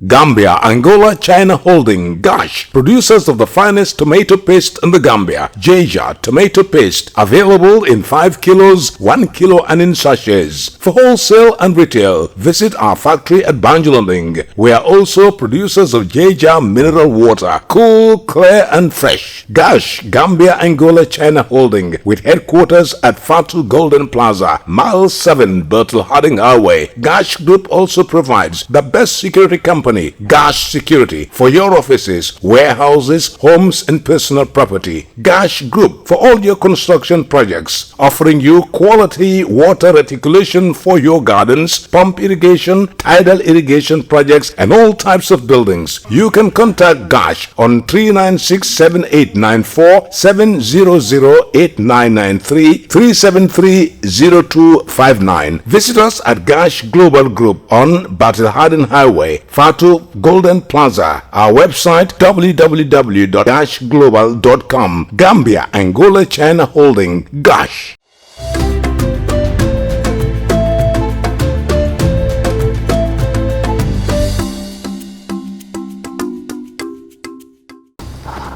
Gambia, Angola, China Holding, Gash, producers of the finest tomato paste in the Gambia. Jaja tomato paste, available in 5 kilos, 1 kilo and in sachets. For wholesale and retail, visit our factory at Banjulonding. We are also producers of Jaja mineral water, cool, clear and fresh. Gash, Gambia, Angola, China Holding, with headquarters at Fatu Golden Plaza, Mile 7, Bertel Harding Highway. Gash Group also provides the best security company, Gash Security, for your offices, warehouses, homes and personal property. Gash Group for all your construction projects, offering you quality water reticulation for your gardens, pump irrigation, tidal irrigation projects and all types of buildings. You can contact Gash on 396-7894, 700-8993, 373-0259. Visit us at Gash Global Group on Battle Harden Highway, Fatu Golden Plaza. Our website www.gashglobal.com. Gambia, Angola, China Holding, Gash.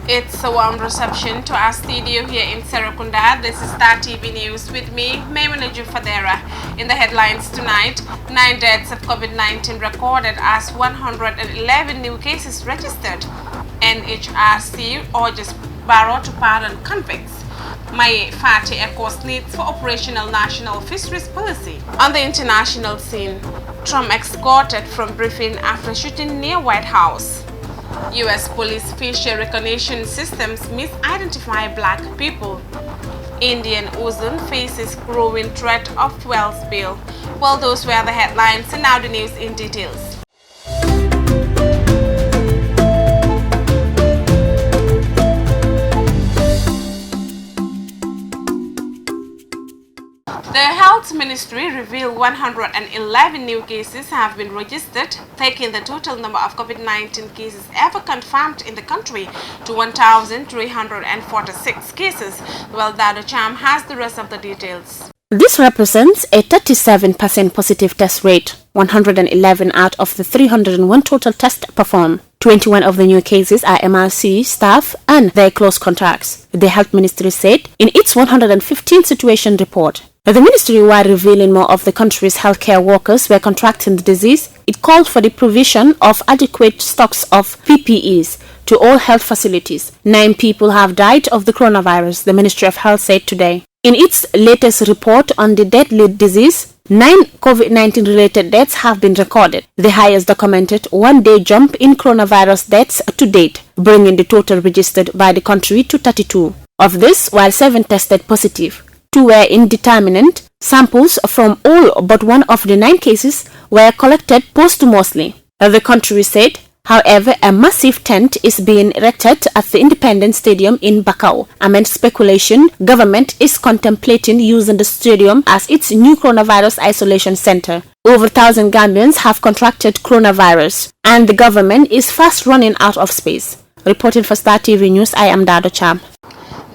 It's a warm reception to our studio here in Serekunda. This is Star TV News with me, Maimuna Jufadera. In the headlines tonight, 9 deaths of COVID-19 recorded as 111 new cases registered. NHRC urges Barrow to pardon convicts. Mai Fati echoes needs for operational national fisheries policy. On the international scene, Trump escorted from briefing after shooting near White House. U.S. police facial recognition systems misidentify black people. Indian ozone faces growing threat of fuel spill. Well, those were the headlines, and now the news in details. The Health Ministry revealed 111 new cases have been registered, taking the total number of COVID-19 cases ever confirmed in the country to 1,346 cases. Well, Dado Cham has the rest of the details. This represents a 37% positive test rate. 111 out of the 301 total tests performed. 21 of the new cases are MRC staff and their close contacts, the Health Ministry said in its 115 situation report. The ministry, while revealing more of the country's healthcare workers were contracting the disease, it called for the provision of adequate stocks of PPEs to all health facilities. 9 people have died of the coronavirus, the Ministry of Health said today. In its latest report on the deadly disease, 9 COVID-19 related deaths have been recorded, the highest documented one-day jump in coronavirus deaths to date, bringing the total registered by the country to 32. Of this, while 7 tested positive, 2 were indeterminate. Samples from all but one of the 9 cases were collected posthumously. The country said, however, a massive tent is being erected at the Independence Stadium in Bakau. Amid speculation, government is contemplating using the stadium as its new coronavirus isolation center. Over 1,000 Gambians have contracted coronavirus, and the government is fast running out of space. Reporting for Star TV News, I am Dado Cham.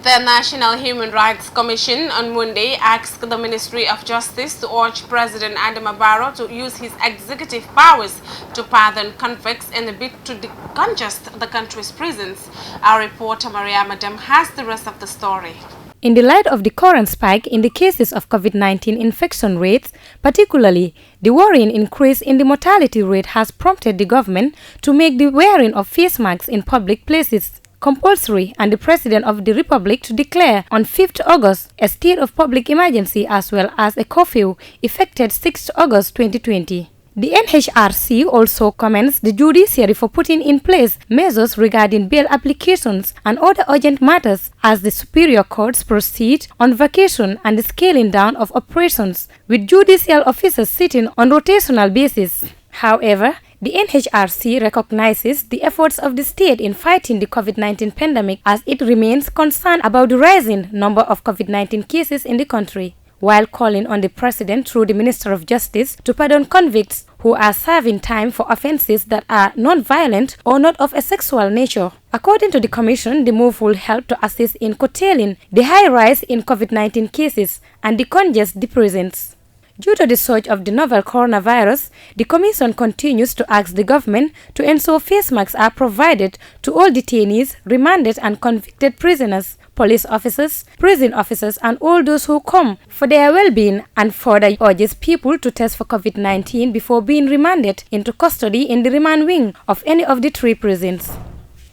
The National Human Rights Commission on Monday asked the Ministry of Justice to urge President Adama Barrow to use his executive powers to pardon convicts in a bid to decongest the country's prisons. Our reporter Maria Madam has the rest of the story. In the light of the current spike in the cases of COVID-19 infection rates, particularly the worrying increase in the mortality rate has prompted the government to make the wearing of face masks in public places compulsory and the President of the Republic to declare on 5th August a state of public emergency as well as a curfew effective 6th August 2020. The NHRC also commends the judiciary for putting in place measures regarding bail applications and other urgent matters as the superior courts proceed on vacation and the scaling down of operations, with judicial officers sitting on rotational basis. However, the NHRC recognizes the efforts of the state in fighting the COVID-19 pandemic as it remains concerned about the rising number of COVID-19 cases in the country, while calling on the President through the Minister of Justice to pardon convicts who are serving time for offences that are non-violent or not of a sexual nature. According to the Commission, the move will help to assist in curtailing the high rise in COVID-19 cases and decongest the prisons. Due to the surge of the novel coronavirus, the Commission continues to ask the government to ensure face masks are provided to all detainees, remanded and convicted prisoners, police officers, prison officers and all those who come for their well-being, and further urges people to test for COVID-19 before being remanded into custody in the remand wing of any of the 3 prisons.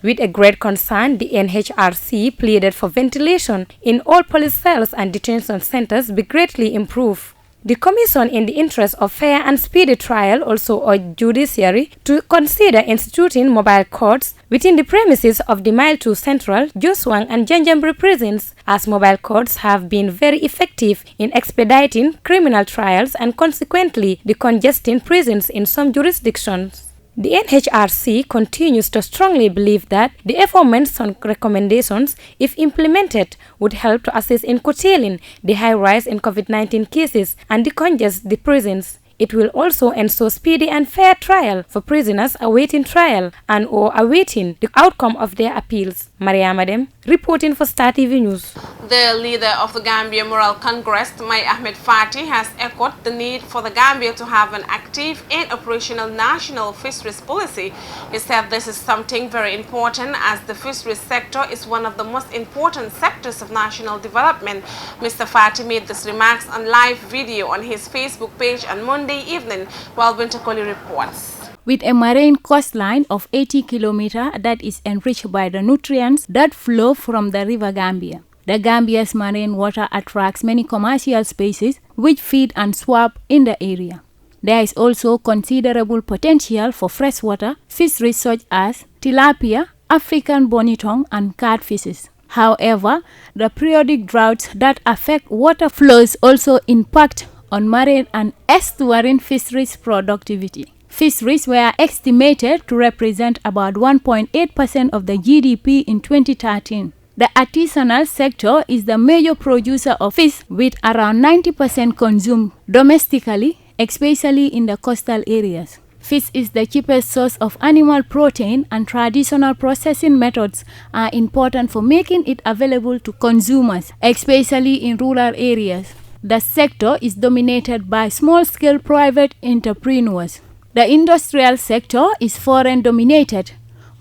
With a great concern, the NHRC pleaded for ventilation in all police cells and detention centers be greatly improved. The Commission, in the interest of fair and speedy trial, also urged judiciary to consider instituting mobile courts within the premises of the Mile 2 Central, Joswang and Janjambri prisons, as mobile courts have been very effective in expediting criminal trials and consequently decongesting prisons in some jurisdictions. The NHRC continues to strongly believe that the aforementioned recommendations, if implemented, would help to assist in curtailing the high rise in COVID-19 cases and decongest the prisons. It will also ensure speedy and fair trial for prisoners awaiting trial and or awaiting the outcome of their appeals. Maria Madem, reporting for Star TV News. The leader of the Gambia Moral Congress, Mai Ahmed Fati, has echoed the need for the Gambia to have an active and operational national fisheries policy. He said this is something very important as the fisheries sector is one of the most important sectors of national development. Mr. Fati made these remarks on live video on his Facebook page on Monday evening, while Winter Colley reports. With a marine coastline of 80 kilometers that is enriched by the nutrients that flow from the river Gambia. The Gambia's marine water attracts many commercial species which feed and swap in the area. There is also considerable potential for freshwater fisheries such as tilapia, African bonitong, and catfishes. However, the periodic droughts that affect water flows also impact on marine and estuarine fisheries productivity. Fisheries were estimated to represent about 1.8% of the GDP in 2013. The artisanal sector is the major producer of fish, with around 90% consumed domestically, especially in the coastal areas. Fish is the cheapest source of animal protein, and traditional processing methods are important for making it available to consumers, especially in rural areas. The sector is dominated by small-scale private entrepreneurs. The industrial sector is foreign-dominated.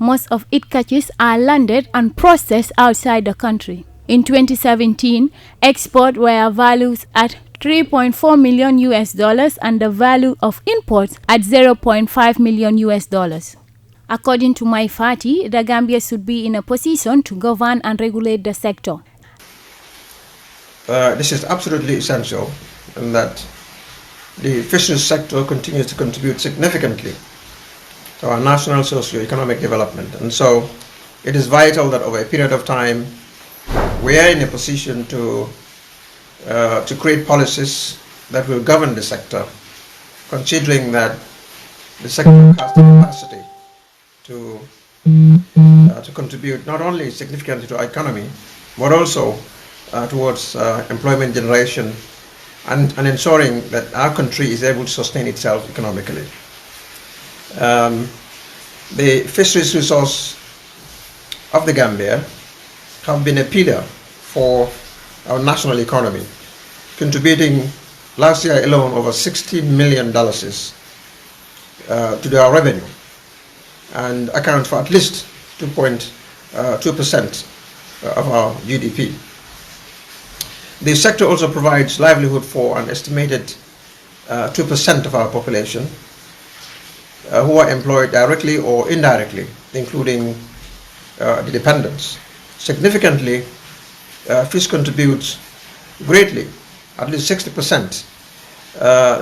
Most of its catches are landed and processed outside the country. In 2017, exports were valued at $3.4 million and the value of imports at $0.5 million. According to Mai Fati, the Gambia should be in a position to govern and regulate the sector. This is absolutely essential, and that the fisheries sector continues to contribute significantly to our national socio-economic development. And so it is vital that over a period of time we are in a position to create policies that will govern the sector, considering that the sector has the capacity to contribute not only significantly to our economy, but also towards employment generation and ensuring that our country is able to sustain itself economically. The fisheries resource of the Gambia have been a pillar for our national economy, contributing last year alone over $60 million to our revenue, and account for at least 2.2% of our GDP. The sector also provides livelihood for an estimated 2% of our population who are employed directly or indirectly, including the dependents. Significantly, fish contributes greatly, at least 60%,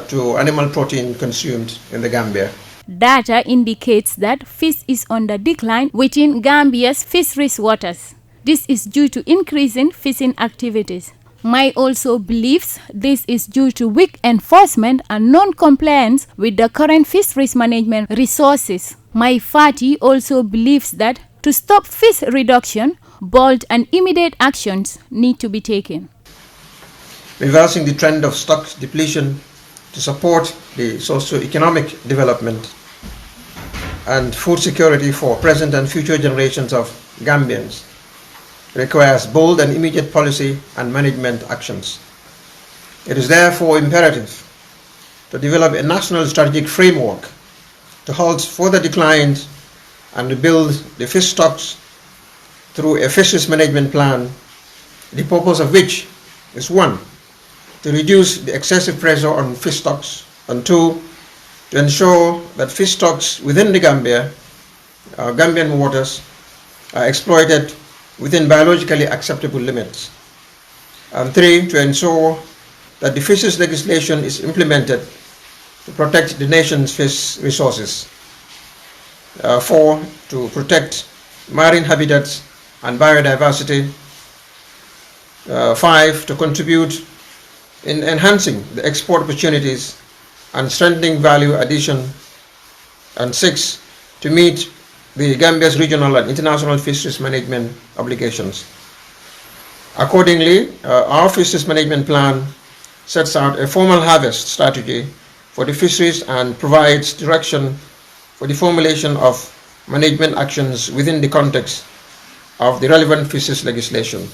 to animal protein consumed in the Gambia. Data indicates that fish is on the decline within Gambia's fisheries waters. This is due to increasing fishing activities. Mai also believes this is due to weak enforcement and non-compliance with the current fisheries management resources. Mai Fati also believes that to stop fish reduction, bold and immediate actions need to be taken. Reversing the trend of stock depletion to support the socio-economic development and food security for present and future generations of Gambians requires bold and immediate policy and management actions. It is therefore imperative to develop a national strategic framework to halt further declines and rebuild the fish stocks through a fisheries management plan, the purpose of which is 1, to reduce the excessive pressure on fish stocks, and 2, to ensure that fish stocks within the Gambian waters are exploited within biologically acceptable limits, and 3, to ensure that the fisheries legislation is implemented to protect the nation's fish resources, 4, to protect marine habitats and biodiversity, 5, to contribute in enhancing the export opportunities and strengthening value addition, and 6, to meet the Gambia's regional and international fisheries management obligations. Accordingly, our fisheries management plan sets out a formal harvest strategy for the fisheries and provides direction for the formulation of management actions within the context of the relevant fisheries legislation.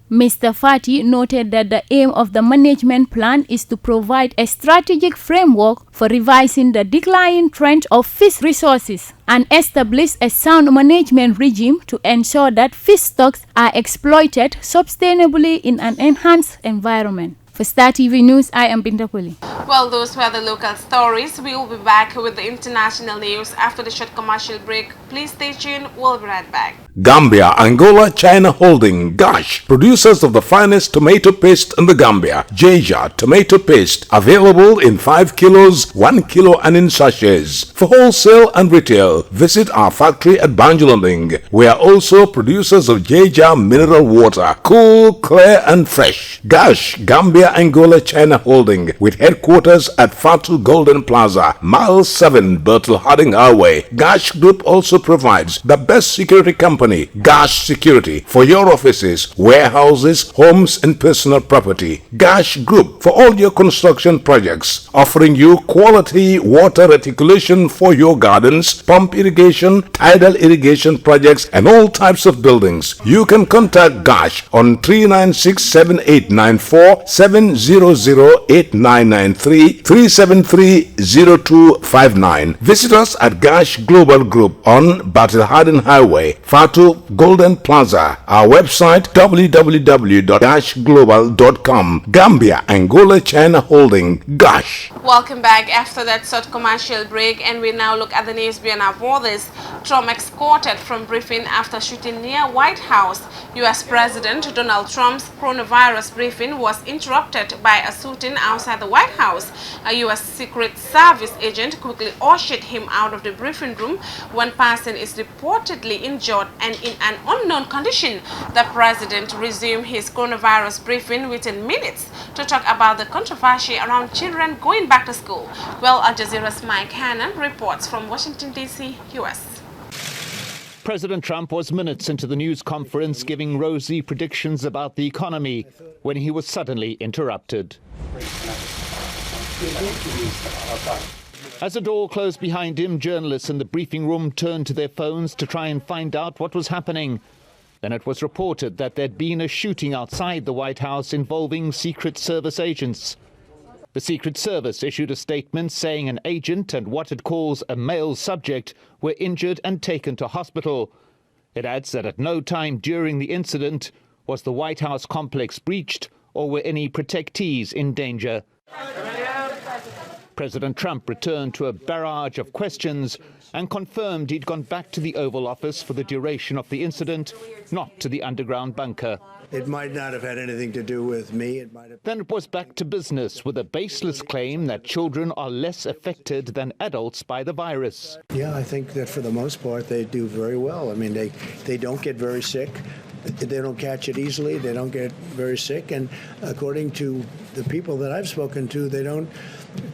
Mr. Fati noted that the aim of the management plan is to provide a strategic framework for revising the declining trend of fish resources and establish a sound management regime to ensure that fish stocks are exploited sustainably in an enhanced environment. For Star TV News, I am Binta Puli. Well, those were the local stories. We will be back with the international news after the short commercial break. Please stay tuned. We'll be right back. Gambia, Angola, China Holding, Gosh, producers of the finest tomato paste in the Gambia. Jaja tomato paste, available in 5 kilos, 1 kilo and in sachets. For wholesale and retail, visit our factory at Banjulanding. We are also producers of Jaja mineral water, cool, clear and fresh. Gosh, Gambia, Angola, China Holding, with headquarters at Fatu Golden Plaza, Mile 7, Bertel Harding Highway. Gosh Group also provides the best security company, Gosh Security, for your offices, warehouses, homes and personal property. Gosh Group for all your construction projects, offering you quality water reticulation for your gardens, pump irrigation, tidal irrigation projects and all types of buildings. You can contact Gosh on 396-7894, 700-8993, 373-0259. Visit us at Gosh Global Group on Battle Harden Highway, Fatu Golden Plaza. Our website www.goshglobal.com. Gambia, Angola, China Holding, Gosh. Welcome back after that short commercial break, and we now look at the news beyond our borders. Trump escorted from briefing after shooting near White House. U.S. President Donald Trump's coronavirus briefing was interrupted by a shooting outside the White House. A U.S. Secret Service agent quickly ushered him out of the briefing room. One person is reportedly injured and in an unknown condition. The president resumed his coronavirus briefing within minutes to talk about the controversy around children going back to school. Well, Al Jazeera's Mike Hannon reports from Washington, D.C., U.S. President Trump was minutes into the news conference giving rosy predictions about the economy when he was suddenly interrupted. As the door closed behind him, journalists in the briefing room turned to their phones to try and find out what was happening. Then it was reported that there'd been a shooting outside the White House involving Secret Service agents. The Secret Service issued a statement saying an agent and what it calls a male subject were injured and taken to hospital. It adds that at no time during the incident was the White House complex breached or were any protectees in danger. President Trump returned to a barrage of questions and confirmed he'd gone back to the Oval Office for the duration of the incident, not to the underground bunker. It might not have had anything to do with me. Then it was back to business with a baseless claim that children are less affected than adults by the virus. Yeah, I think that for the most part they do very well. I mean, they don't get very sick. They don't catch it easily. They don't get very sick. And according to the people that I've spoken to, they don't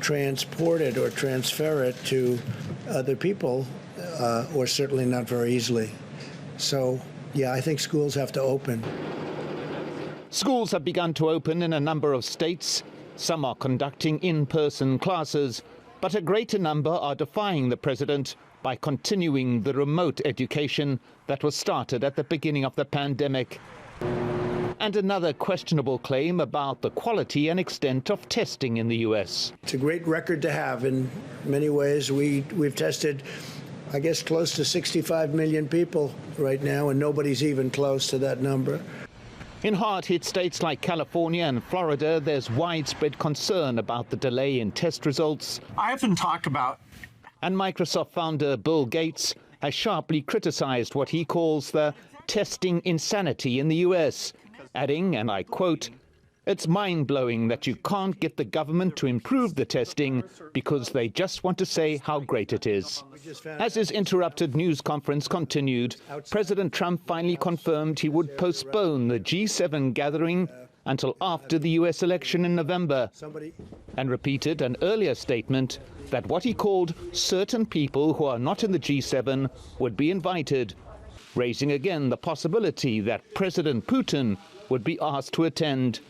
transport it or transfer it to other people, or certainly not very easily. So, yeah, I think schools have to open. Schools have begun to open in a number of states. Some are conducting in-person classes, but a greater number are defying the president by continuing the remote education that was started at the beginning of the pandemic. and another questionable claim about the quality and extent of testing in the US. It's a great record to have in many ways. We've tested, I guess, close to 65 million people right now, and nobody's even close to that number. In hard-hit states like California and Florida, there's widespread concern about the delay in test results. I often talk about... And Microsoft founder Bill Gates has sharply criticized what he calls the testing insanity in the US, adding, and I quote, "It's mind-blowing that you can't get the government to improve the testing because they just want to say how great it is." As his interrupted news conference continued, President Trump finally confirmed he would postpone the G7 gathering until after the US election in November, and repeated an earlier statement that what he called certain people who are not in the G7 would be invited, raising again the possibility that President Putin would be asked to attend.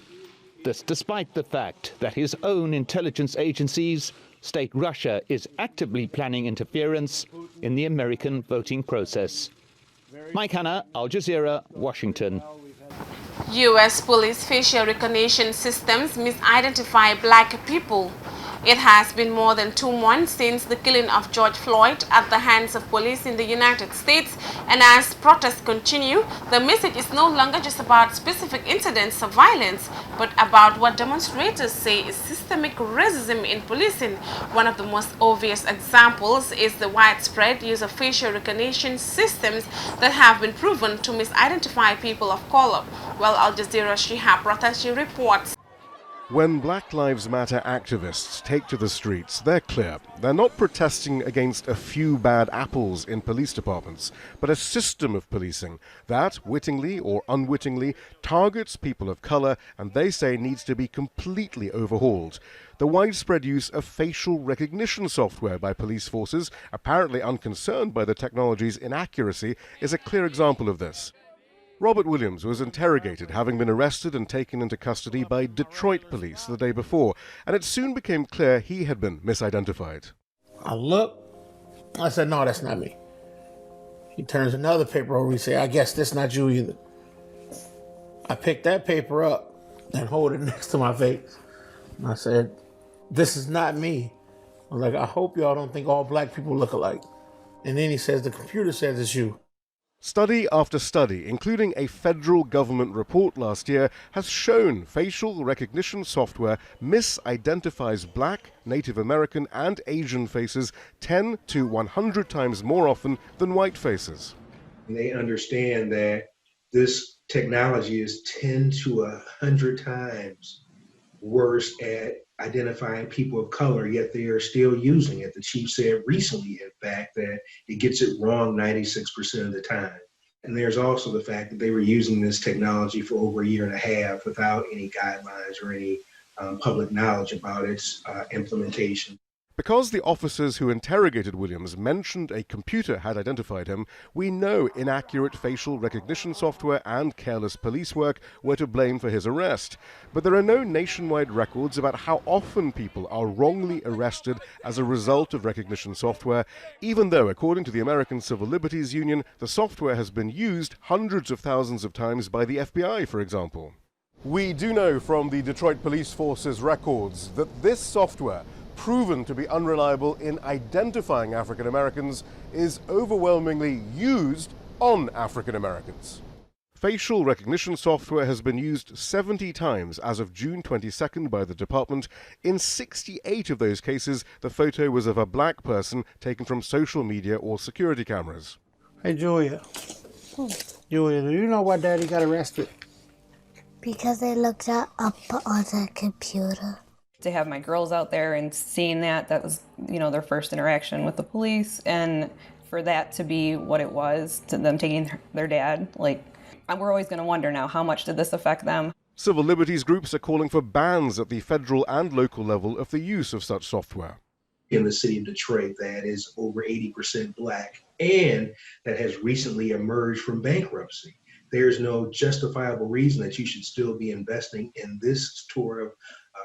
This despite the fact that his own intelligence agencies state Russia is actively planning interference in the American voting process. Mike Hanna, Al Jazeera, Washington. U.S. police facial recognition systems misidentify black people. It has been more than 2 months since the killing of George Floyd at the hands of police in the United States, and as protests continue, the message is no longer just about specific incidents of violence, but about what demonstrators say is systemic racism in policing. One of the most obvious examples is the widespread use of facial recognition systems that have been proven to misidentify people of color. Well, Al Jazeera Shihab Ratashi reports. When Black Lives Matter activists take to the streets, they're clear. They're not protesting against a few bad apples in police departments, but a system of policing that, wittingly or unwittingly, targets people of color and they say needs to be completely overhauled. The widespread use of facial recognition software by police forces, apparently unconcerned by the technology's inaccuracy, is a clear example of this. Robert Williams was interrogated, having been arrested and taken into custody by Detroit police the day before, and it soon became clear he had been misidentified. I look, I said, no, that's not me. He turns another paper over, he said, I guess that's not you either. I picked that paper up and hold it next to my face. And I said, this is not me. I was like, I hope y'all don't think all black people look alike. And then he says, the computer says it's you. Study after study, including a federal government report last year, has shown facial recognition software misidentifies Black, Native American and Asian faces 10 to 100 times more often than white faces. They understand that this technology is 10 to 100 times worse at identifying people of color, yet they are still using it. The chief said recently, in fact, that it gets it wrong 96% of the time. And there's also the fact that they were using this technology for over a year and a half without any guidelines or any public knowledge about its implementation. Because the officers who interrogated Williams mentioned a computer had identified him, we know inaccurate facial recognition software and careless police work were to blame for his arrest. But there are no nationwide records about how often people are wrongly arrested as a result of recognition software, even though, according to the American Civil Liberties Union, the software has been used hundreds of thousands of times by the FBI, for example. We do know from the Detroit Police Force's records that this software, proven to be unreliable in identifying African Americans, is overwhelmingly used on African Americans. Facial recognition software has been used 70 times as of June 22nd by the department. In 68 of those cases, the photo was of a black person taken from social media or security cameras. Hey, Julia. Julia, do you know why Daddy got arrested? Because they looked that up on the computer. To have my girls out there and seeing that was, their first interaction with the police, and for that to be what it was, to them taking their dad, we're always going to wonder now, how much did this affect them? Civil liberties groups are calling for bans at the federal and local level of the use of such software. In the city of Detroit, that is over 80% Black and that has recently emerged from bankruptcy. There's no justifiable reason that you should still be investing in this sort of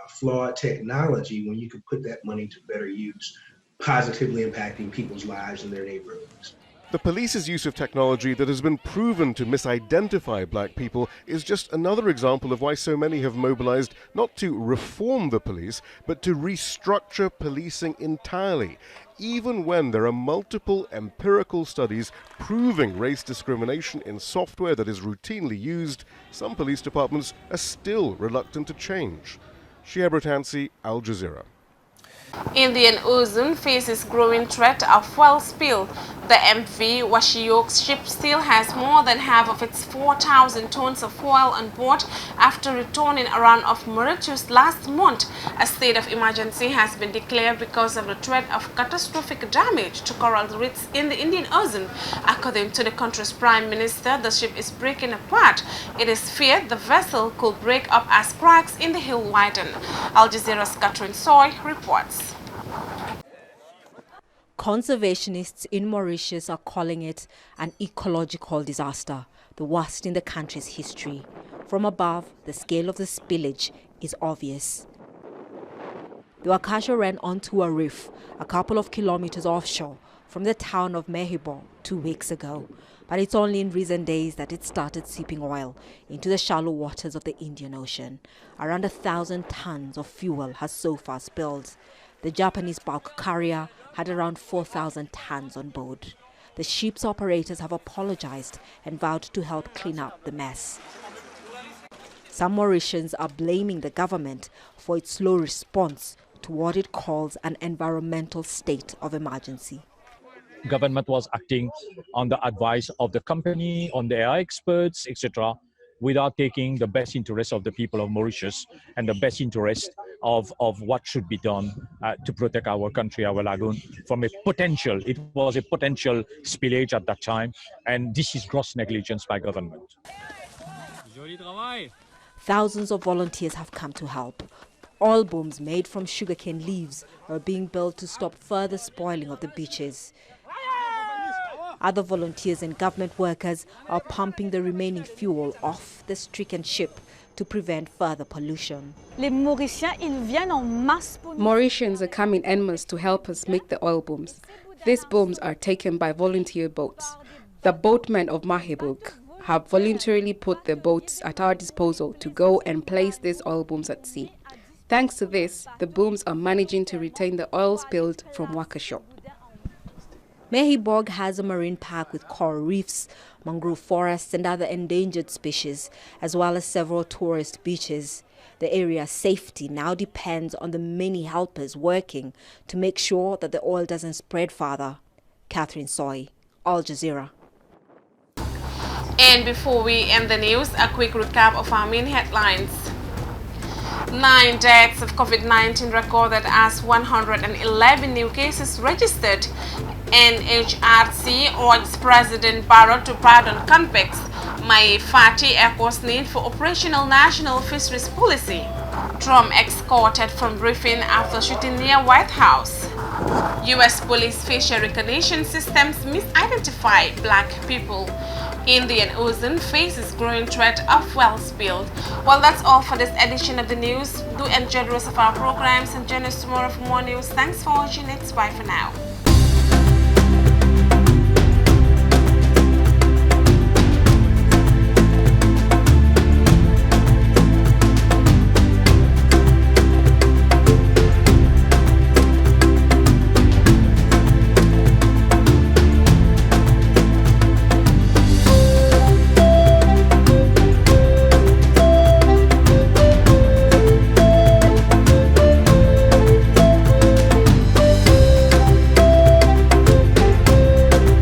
flawed technology when you could put that money to better use, positively impacting people's lives in their neighborhoods. The police's use of technology that has been proven to misidentify black people is just another example of why so many have mobilized not to reform the police, but to restructure policing entirely, even when there are multiple empirical studies proving race discrimination in software that is routinely used. Some police departments are still reluctant to change. Shia Bratansi, Al Jazeera. Indian Ocean faces growing threat of fuel spill. The MV Washiok ship still has more than half of its 4,000 tons of oil on board after returning around of Mauritius last month. A state of emergency has been declared because of the threat of catastrophic damage to coral reefs in the Indian Ocean. According to the country's Prime Minister, the ship is breaking apart. It is feared the vessel could break up as cracks in the hill widen. Al Jazeera's Catherine Soy reports. Conservationists in Mauritius are calling it an ecological disaster, the worst in the country's history. From above, the scale of the spillage is obvious. The Wakasha ran onto a reef a couple of kilometers offshore from the town of Mehibo 2 weeks ago, but it's only in recent days that it started seeping oil into the shallow waters of the Indian Ocean. Around 1,000 tons of fuel has so far spilled. The Japanese bulk carrier had around 4,000 tons on board. The ship's operators have apologized and vowed to help clean up the mess. Some Mauritians are blaming the government for its slow response to what it calls an environmental state of emergency. Government was acting on the advice of the company, on their experts, etc., without taking the best interest of the people of Mauritius and the best interest of what should be done to protect our country, our lagoon, from a potential, it was a potential spillage at that time, and this is gross negligence by government. Thousands of volunteers have come to help. Oil booms made from sugarcane leaves are being built to stop further spoiling of the beaches. Other volunteers and government workers are pumping the remaining fuel off the stricken ship to prevent further pollution. Mauritians are coming en masse to help us make the oil booms. These booms are taken by volunteer boats. The boatmen of Mahibuk have voluntarily put their boats at our disposal to go and place these oil booms at sea. Thanks to this, the booms are managing to retain the oil spilled from Wakasha. Mehiborg has a marine park with coral reefs, mangrove forests and other endangered species, as well as several tourist beaches. The area's safety now depends on the many helpers working to make sure that the oil doesn't spread further. Catherine Soy, Al Jazeera. And before we end the news, a quick recap of our main headlines. 9 deaths of COVID-19 recorded as 111 new cases registered. NHRC urges President Barrow to pardon convicts. Mai Fati echoes need for operational national fisheries policy. Trump escorted from briefing after shooting near White House. U.S. police facial recognition systems misidentify black people. Indian Ocean faces growing threat of well spilled. Well, that's all for this edition of the news. Do enjoy the rest of our programs and join us tomorrow for more news. Thanks for watching. It's bye for now.